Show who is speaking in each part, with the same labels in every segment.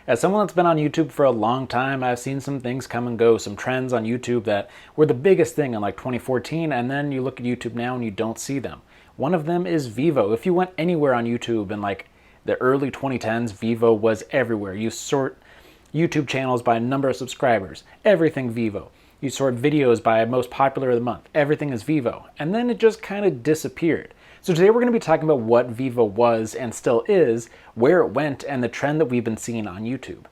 Speaker 1: As someone that's been on YouTube for a long time, I've seen some things come and go, some trends on YouTube that were the biggest thing in like 2014, and then you look at YouTube now and you don't see them. One of them is Vevo. If you went anywhere on YouTube in like the early 2010s, Vevo was everywhere. You sort YouTube channels by number of subscribers, everything Vevo. You sort videos by most popular of the month, everything is Vevo. And then it just kind of disappeared. So today we're going to be talking about what Vevo was and still is, where it went, and the trend that we've been seeing on YouTube.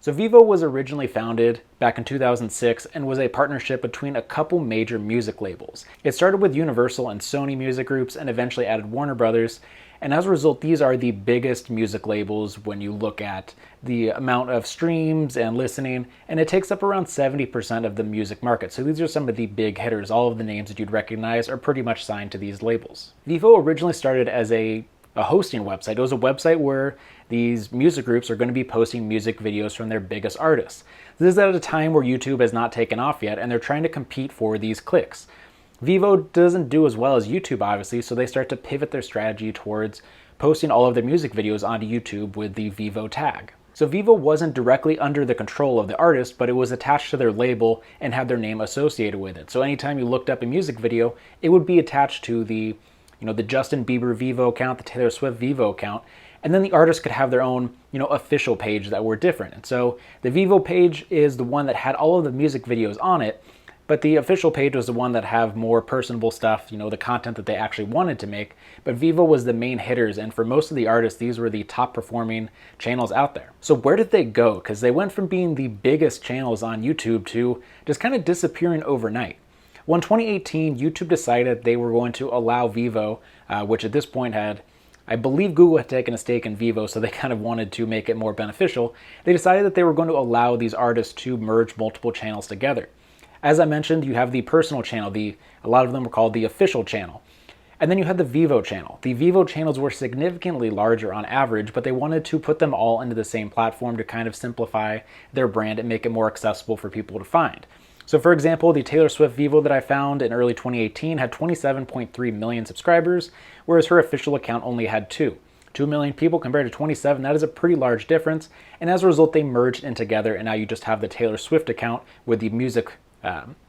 Speaker 1: So Vevo was originally founded back in 2006 and was a partnership between a couple major music labels. It started with Universal and Sony music groups and eventually added Warner Brothers. And as a result, these are the biggest music labels when you look at the amount of streams and listening, and it takes up around 70% of the music market. So these are some of the big hitters. All of the names that you'd recognize are pretty much signed to these labels. Vevo originally started as a hosting website. It was a website where these music groups are going to be posting music videos from their biggest artists. This is at a time where YouTube has not taken off yet, and they're trying to compete for these clicks. Vevo doesn't do as well as YouTube, obviously, so they start to pivot their strategy towards posting all of their music videos onto YouTube with the Vevo tag. So Vevo wasn't directly under the control of the artist, but it was attached to their label and had their name associated with it. So anytime you looked up a music video, it would be attached to the Justin Bieber Vevo account, the Taylor Swift Vevo account, and then the artist could have their own, official page that were different. And so the Vevo page is the one that had all of the music videos on it, but the official page was the one that have more personable stuff, the content that they actually wanted to make. But Vevo was the main hitters, and for most of the artists, these were the top performing channels out there. So where did they go? Because they went from being the biggest channels on YouTube to just kind of disappearing overnight. Well, in 2018, YouTube decided they were going to allow Vevo, which at this point I believe Google had taken a stake in Vevo, so they kind of wanted to make it more beneficial. They decided that they were going to allow these artists to merge multiple channels together. As I mentioned, you have the personal channel, a lot of them were called the official channel. And then you had the Vevo channel. The Vevo channels were significantly larger on average, but they wanted to put them all into the same platform to kind of simplify their brand and make it more accessible for people to find. So for example, the Taylor Swift Vevo that I found in early 2018 had 27.3 million subscribers, whereas her official account only had 2 million people compared to 27. That is a pretty large difference. And as a result, they merged in together, and now you just have the Taylor Swift account with the music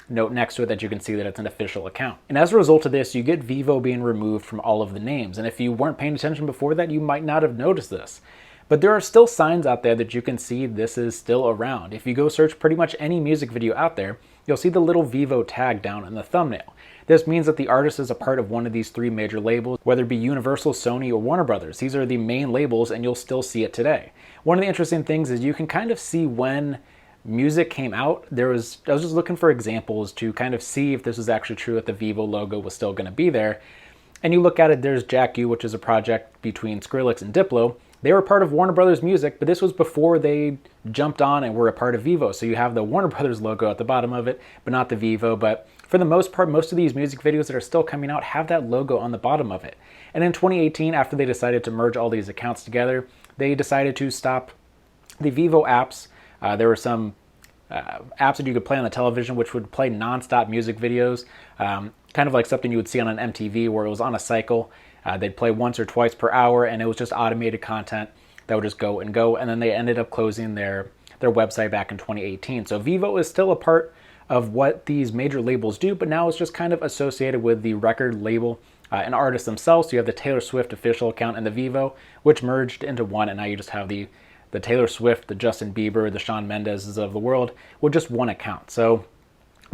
Speaker 1: note next to it that you can see that it's an official account. And as a result of this, you get Vevo being removed from all of the names. And if you weren't paying attention before that, you might not have noticed this. But there are still signs out there that you can see this is still around. If you go search pretty much any music video out there, you'll see the little Vevo tag down in the thumbnail. This means that the artist is a part of one of these 3 major labels, whether it be Universal, Sony, or Warner Brothers. These are the main labels, and you'll still see it today. One of the interesting things is you can kind of see when music came out. I was just looking for examples to kind of see if this was actually true, that the Vevo logo was still going to be there. And you look at it, there's Jack U, which is a project between Skrillex and Diplo. They were part of Warner Brothers Music, but this was before they jumped on and were a part of Vevo. So you have the Warner Brothers logo at the bottom of it, but not the Vevo. But for the most part, most of these music videos that are still coming out have that logo on the bottom of it. And in 2018, after they decided to merge all these accounts together, they decided to stop the Vevo apps. There were some apps that you could play on the television which would play non-stop music videos, kind of like something you would see on an MTV where it was on a cycle. They'd play once or twice per hour, and it was just automated content that would just go and go, and then they ended up closing their website back in 2018. So Vevo is still a part of what these major labels do, but now it's just kind of associated with the record label and artists themselves. So you have the Taylor Swift official account and the Vevo, which merged into one, and now you just have the Taylor Swift, the Justin Bieber, the Shawn Mendes's of the world with just one account. So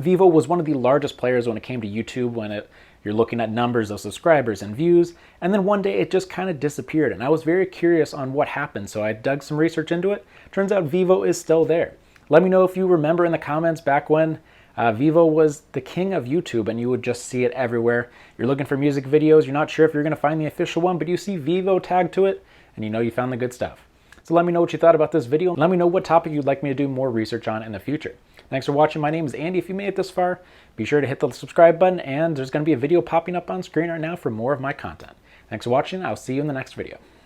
Speaker 1: Vevo was one of the largest players when it came to YouTube, when you're looking at numbers of subscribers and views, and then one day it just kind of disappeared, and I was very curious on what happened, so I dug some research into it. Turns out Vevo is still there. Let me know if you remember in the comments back when Vevo was the king of YouTube and you would just see it everywhere. You're looking for music videos, you're not sure if you're going to find the official one, but you see Vevo tagged to it, and you know you found the good stuff. So let me know what you thought about this video. Let me know what topic you'd like me to do more research on in the future. Thanks for watching. My name is Andy. If you made it this far, be sure to hit the subscribe button, and there's going to be a video popping up on screen right now for more of my content. Thanks for watching. I'll see you in the next video.